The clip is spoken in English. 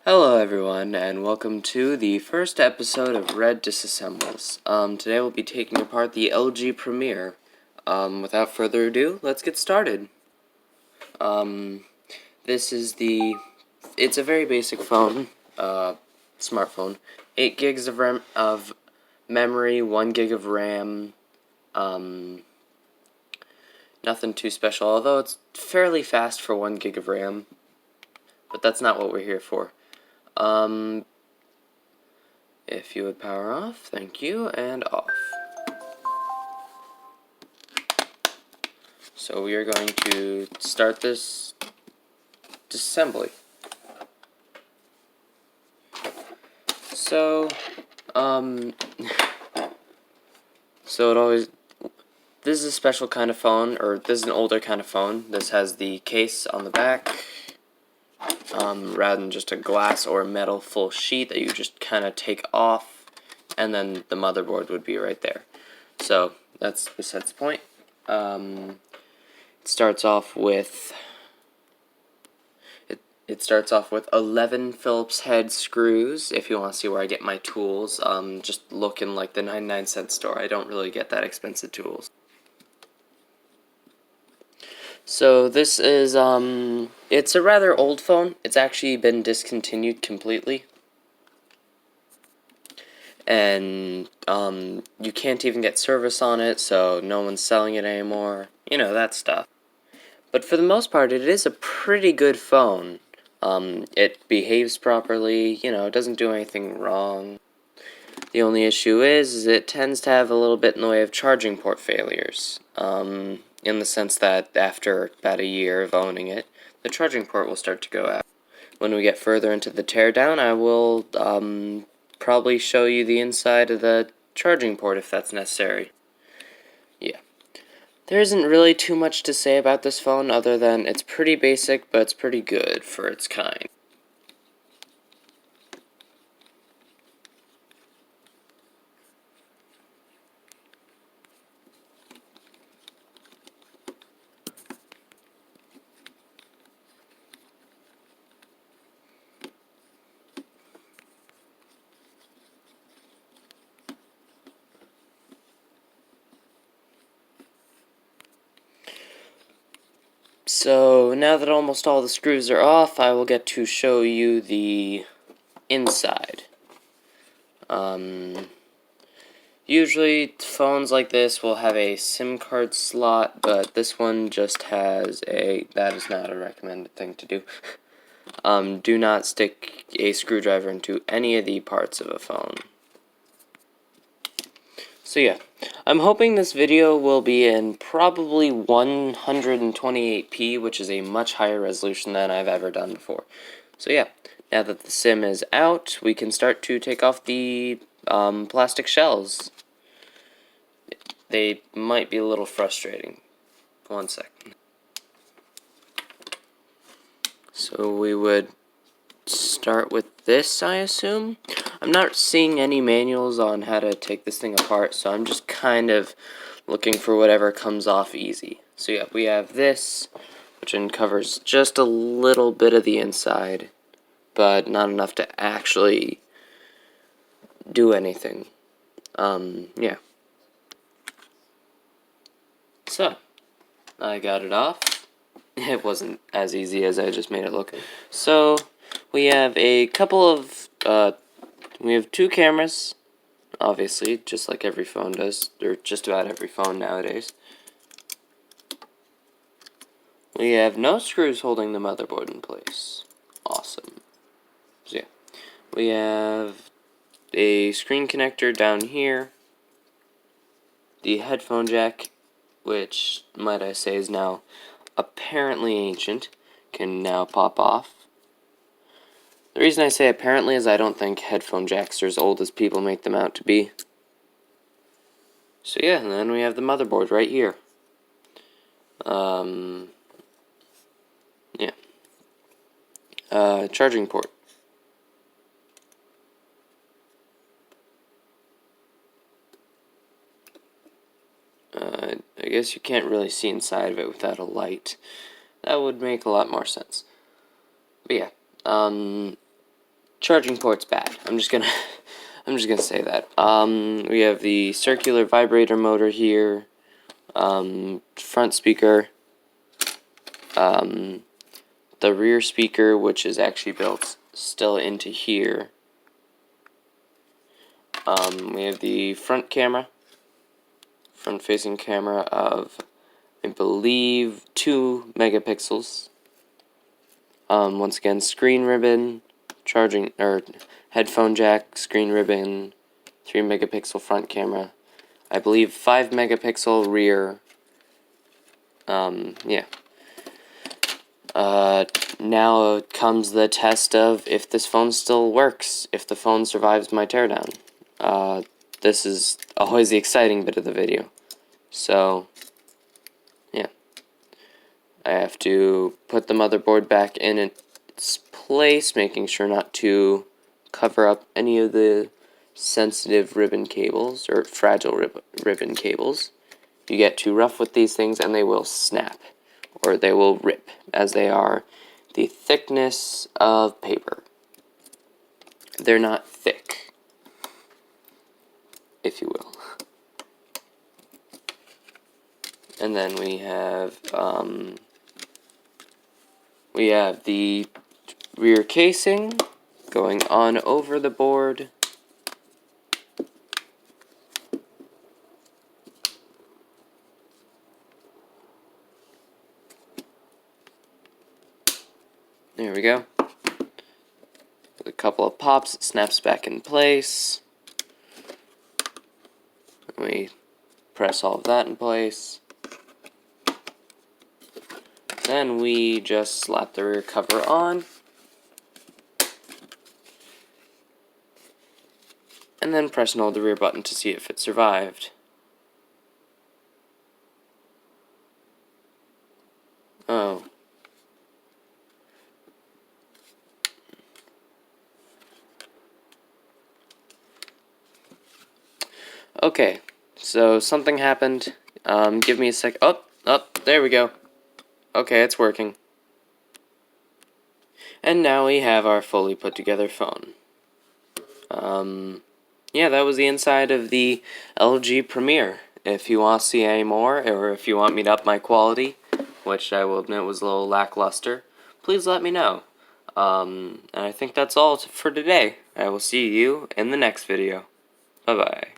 Hello everyone, and welcome to the first episode of Red Disassembles. Today we'll be taking apart the LG Premier. Without further ado, let's get started. This is it's a very basic phone, smartphone. 8 gigs of memory, 1 gig of RAM, nothing too special, although it's fairly fast for 1 gig of RAM. But that's not what we're here for. If you would power off, thank you, and off. So we are going to start this disassembly. So, this is a special kind of phone, or this is an older kind of phone. This has the case on the back, rather than just a glass or metal full sheet that you just kind of take off, and then the motherboard would be right there. So that's besides the point. It starts off with 11 Phillips head screws. If you want to see where I get my tools, just look in like the 99-cent store. I don't really get that expensive tools. So this is, it's a rather old phone. It's actually been discontinued completely. And, you can't even get service on it, so no one's selling it anymore. You know, that stuff. But for the most part, it is a pretty good phone. It behaves properly, you know, it doesn't do anything wrong. The only issue is it tends to have a little bit in the way of charging port failures. In the sense that after about a year of owning it, the charging port will start to go out. When we get further into the teardown, I will probably show you the inside of the charging port if that's necessary. Yeah. There isn't really too much to say about this phone other than it's pretty basic, but it's pretty good for its kind. So, now that almost all the screws are off, I will get to show you the inside. Usually, phones like this will have a SIM card slot, but this one just has that is not a recommended thing to do. Do not stick a screwdriver into any of the parts of a phone. So yeah, I'm hoping this video will be in probably 128p, which is a much higher resolution than I've ever done before. So yeah, now that the SIM is out, we can start to take off the plastic shells. They might be a little frustrating. One second. So we would start with this, I assume. I'm not seeing any manuals on how to take this thing apart, so I'm just kind of looking for whatever comes off easy. So yeah, we have this, which uncovers just a little bit of the inside, but not enough to actually do anything. Yeah. So, I got it off. It wasn't as easy as I just made it look. So, we have a couple of, we have 2 cameras, obviously, just like every phone does, or just about every phone nowadays. We have no screws holding the motherboard in place. Awesome. So yeah, we have a screen connector down here, the headphone jack, which, might I say, is now apparently ancient, can now pop off. The reason I say apparently is I don't think headphone jacks are as old as people make them out to be. So yeah, and then we have the motherboard right here. Yeah. Charging port. I guess you can't really see inside of it without a light. That would make a lot more sense. But yeah, charging port's bad. I'm just gonna say that. We have the circular vibrator motor here, front speaker, the rear speaker, which is actually built still into here. We have the front camera, front-facing camera of, I believe, 2 megapixels. Once again, screen ribbon, charging or headphone jack, screen ribbon, 3 megapixel front camera. I believe 5 megapixel rear. Yeah. Now comes the test of if this phone still works, if the phone survives my teardown. This is always the exciting bit of the video. So, yeah. I have to put the motherboard back in its place, making sure not to cover up any of the sensitive ribbon cables, or fragile ribbon cables. You get too rough with these things and they will snap, or they will rip, as they are the thickness of paper. They're not thick, if you will. And then we have the rear casing going on over the board. There we go. With a couple of pops, it snaps back in place. We press all of that in place. Then we just slap the rear cover on. And then press and hold the rear button to see if it survived. Oh. Okay, so something happened. Give me a sec. Oh, there we go. Okay, it's working. And now we have our fully put together phone. Yeah, that was the inside of the LG Premier. If you want to see any more, or if you want me to up my quality, which I will admit was a little lackluster, please let me know. And I think that's all for today. I will see you in the next video. Bye-bye.